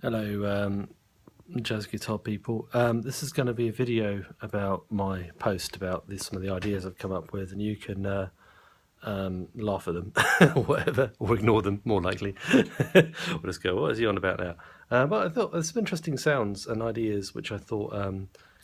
Hello, jazz guitar people. This is going to be a video about my post about some of the ideas I've come up with, and you can laugh at them or whatever, or ignore them, more likely. Or just go, what is he on about now? But I thought there's some interesting sounds and ideas which I thought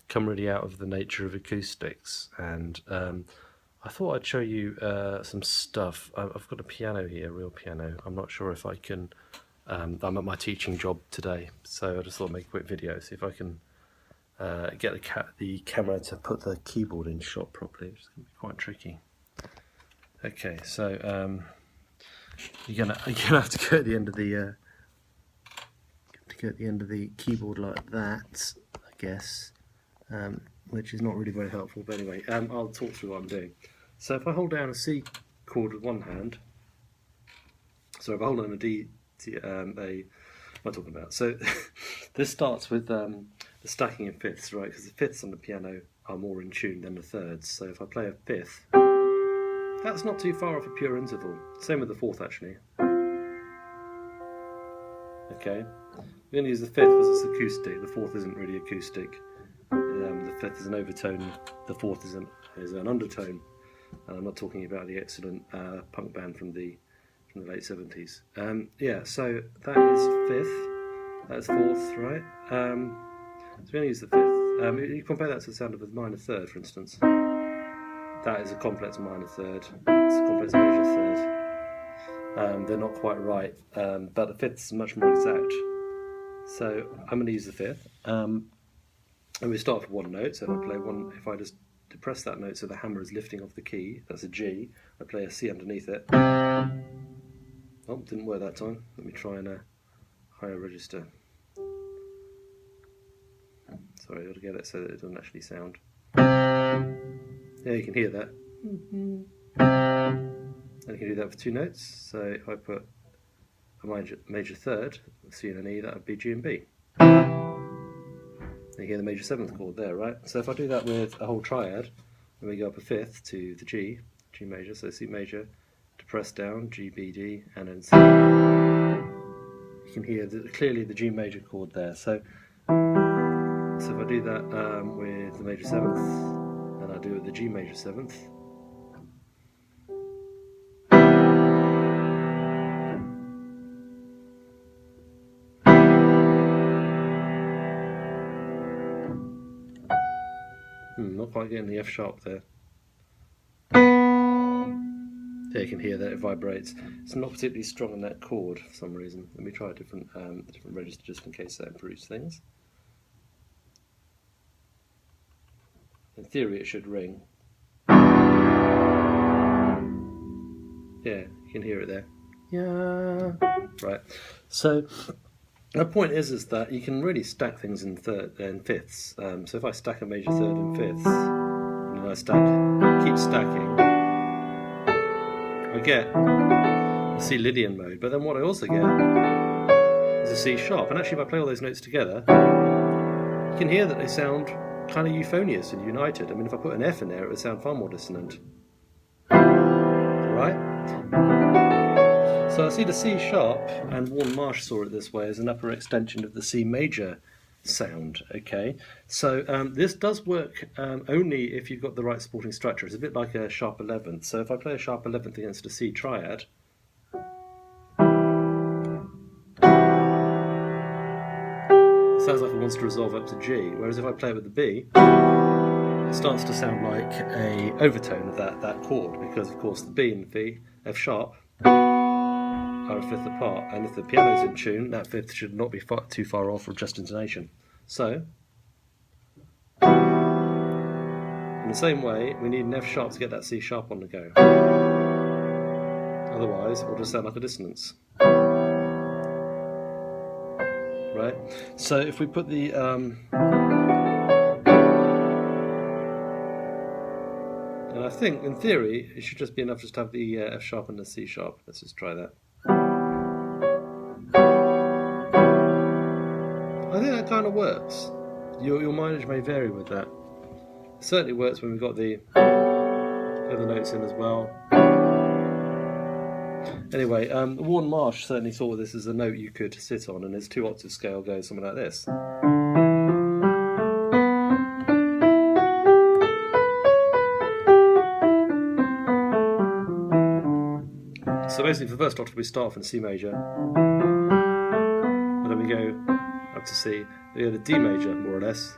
come really out of the nature of acoustics, and I thought I'd show you some stuff. I've got a piano here, a real piano. I'm not sure if I can... I'm at my teaching job today, so I just thought I'd make a quick video, see if I can get the camera to put the keyboard in shot properly, which is going to be quite tricky. Okay, so you're gonna have to go at the end of the keyboard like that, I guess, which is not really very helpful. But anyway, I'll talk through what I'm doing. So if I hold down a C chord with one hand, so if I hold on a D. What am I talking about? So this starts with the stacking of fifths, right? Because the fifths on the piano are more in tune than the thirds. So if I play a fifth, that's not too far off a pure interval. Same with the fourth, actually. Okay, we're going to use the fifth because it's acoustic. The fourth isn't really acoustic. The fifth is an overtone. The fourth is an undertone. And I'm not talking about the excellent punk band from the late 70s. Yeah, so that is fifth, that's fourth, right? So we're going to use the fifth. You compare that to the sound of a minor third, for instance. That is a complex minor third, it's a complex major third. They're not quite right, but the fifth is much more exact. So I'm going to use the fifth, and we start with one note. So if I play one, if I just depress that note so the hammer is lifting off the key, that's a G, I play a C underneath it. Oh, didn't work that time. Let me try in a higher register. Sorry, I've got to get it so that it doesn't actually sound. Yeah, you can hear that. And you can do that for two notes. So if I put a major third, C and an E, that would be G and B. You hear the major seventh chord there, right? So if I do that with a whole triad, then we go up a fifth to the G major, so C major, depress down, G, B, D, and then C. You can hear clearly the G major chord there. So if I do that with the major seventh, and I do it with the G major seventh, not quite getting the F sharp there. There you can hear that it vibrates. It's not particularly strong on that chord for some reason. Let me try a different register just in case that improves things. In theory it should ring. Yeah, you can hear it there. Yeah. Right. So the point is that you can really stack things in fifths. So if I stack a major third in fifths, and then I keep stacking, I get a C Lydian mode, but then what I also get is a C sharp. And actually if I play all those notes together, you can hear that they sound kind of euphonious and united. I mean, if I put an F in there, it would sound far more dissonant. Right? So I see the C sharp, and Warren Marsh saw it this way, as an upper extension of the C major sound. Okay, so this does work only if you've got the right supporting structure. It's a bit like a sharp 11th. So if I play a sharp 11th against a C triad, it sounds like it wants to resolve up to G, whereas if I play it with the B, it starts to sound like a overtone of that chord, because of course the B and the B, F sharp, are a fifth apart, and if the piano's in tune, that fifth should not be too far off from just intonation. So, in the same way, we need an F sharp to get that C sharp on the go. Otherwise, it will just sound like a dissonance. Right? So if we put the and I think, in theory, it should just be enough just to have the F sharp and the C sharp. Let's just try that. I think that kind of works. Your mileage may vary with that. It certainly works when we've got the other notes in as well. Anyway, Warren Marsh certainly thought of this as a note you could sit on, and his 2-octave scale goes something like this. So basically, for the first octave, we start off in C major, and then we go up to C. We go to D major, more or less.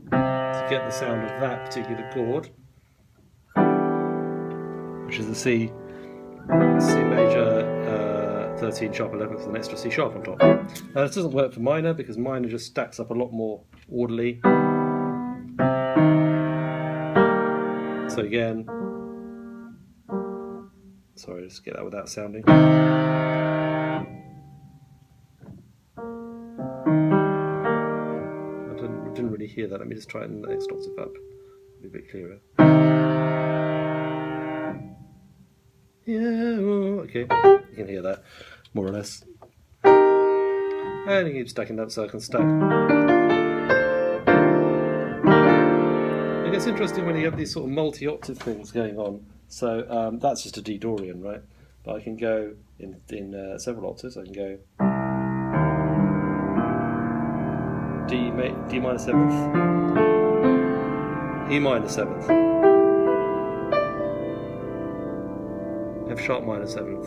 To get the sound of that particular chord, which is the C major 13 sharp 11th with an extra C sharp on top. Now this doesn't work for minor because minor just stacks up a lot more orderly. So again, sorry, just get that without sounding. I didn't really hear that. Let me just try it in the next octave up. It'll be a bit clearer. Yeah, okay, you can hear that, more or less. And you keep stacking up so I can stack. It gets interesting when you have these sort of multi-octave things going on. So that's just a D Dorian, right? But I can go in several octaves. I can go D minor 7th, E minor 7th, F sharp minor 7th.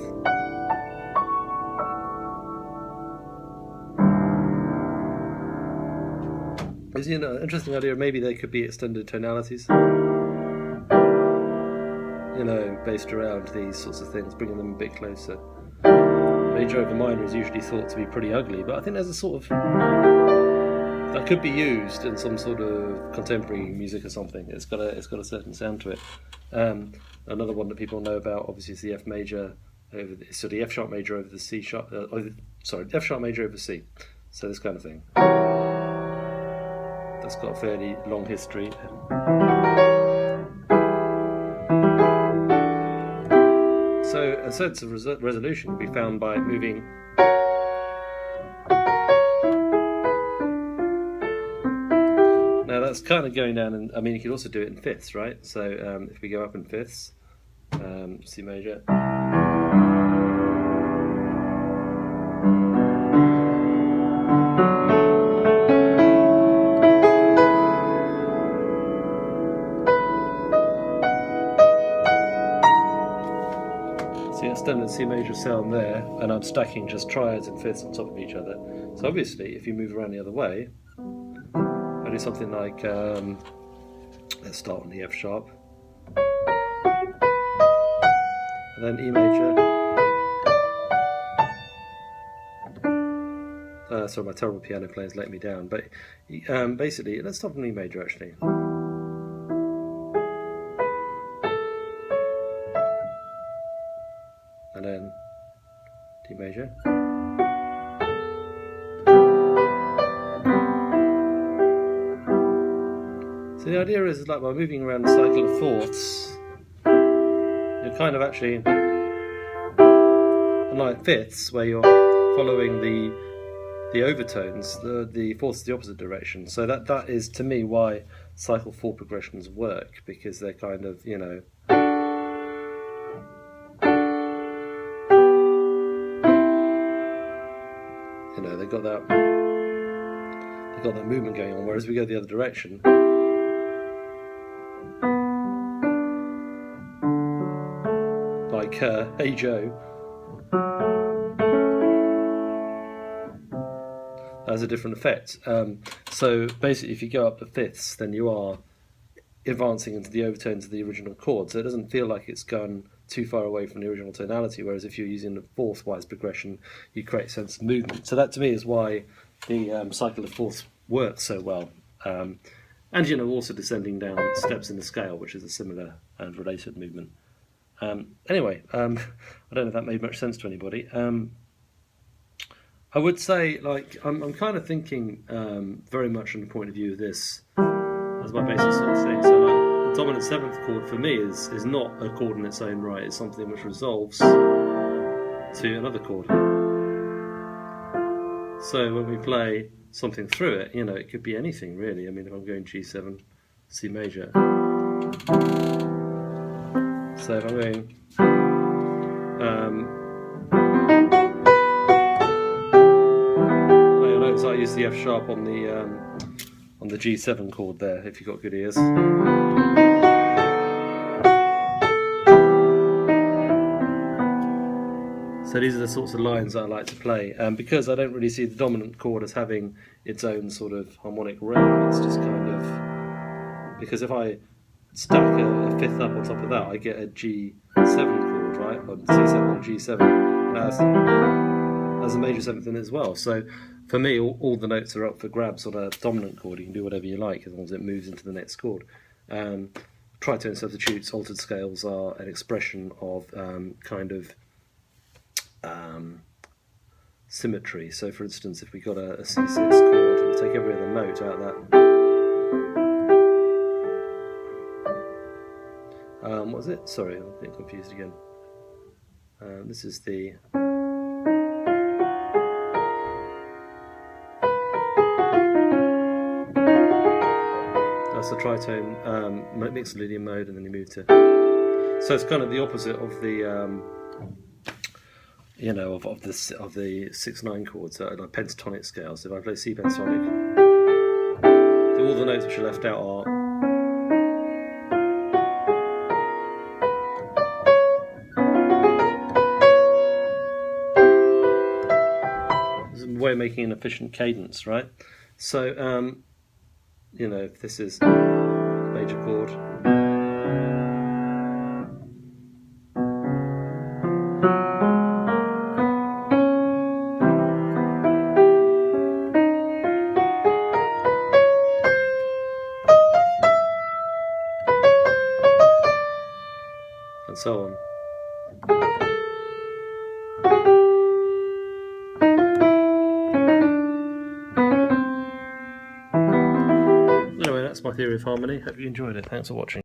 It's, you know, interesting idea. Maybe there could be extended tonalities, you know, based around these sorts of things, bringing them a bit closer. Major over minor is usually thought to be pretty ugly, but I think there's a sort of that could be used in some sort of contemporary music or something. It's got a certain sound to it. Another one that people know about, obviously, is the F major over the F sharp major over the C sharp. F sharp major over C. So this kind of thing. That's got a fairly long history. So a sense of resolution can be found by moving now that's kind of going down, and I mean you could also do it in fifths, right? So if we go up in fifths, C major, C major sound there, and I'm stacking just triads and fifths on top of each other. So obviously, if you move around the other way, I do something like, let's start on the F sharp, and then E major. Sorry, my terrible piano playing is letting me down, but basically, let's start on E major actually. And then D major. So the idea is like by moving around the cycle of fourths, you're kind of actually, unlike fifths where you're following the overtones, the fourths is the opposite direction. So that is to me why cycle 4 progressions work, because they're kind of, you know, they got that movement going on, whereas we go the other direction, like Hey Joe, has a different effect. So basically if you go up the fifths, then you are advancing into the overtones of the original chord, so it doesn't feel like it's gone too far away from the original tonality, whereas if you're using the fourth-wise progression, you create a sense of movement. So that to me is why the cycle of fourths works so well. And you know, also descending down steps in the scale, which is a similar and related movement. Anyway, I don't know if that made much sense to anybody. I would say, like, I'm kind of thinking very much from the point of view of this as my basic sort of thing. So like, the dominant 7th chord for me is not a chord in its own right. It's something which resolves to another chord. So when we play something through it, you know, it could be anything really. I mean, if I'm going G7, C major, So if I'm going you'll notice I use the F sharp on the G7 chord there, if you've got good ears. So these are the sorts of lines that I like to play, because I don't really see the dominant chord as having its own sort of harmonic realm. It's just kind of, because if I stack a fifth up on top of that, I get a G7 chord, right, on C7 and G7, as a major seventh in it as well. So for me, all the notes are up for grabs on a dominant chord. You can do whatever you like as long as it moves into the next chord. Tritone substitutes, altered scales are an expression of kind of symmetry. So for instance, if we got a C6 chord, we'll take every other note out of that. What was it? Sorry, I'm getting confused again. This is the... That's the tritone mixolydian mode, and then you move to... So it's kind of the opposite of the... you know, of the 6/9 chords, like pentatonic scales. If I play C pentatonic, all the notes which are left out are there's a way of making an efficient cadence, right? So, you know, if this is major chord, and so on. Anyway, that's my theory of harmony. Hope you enjoyed it. Thanks for watching.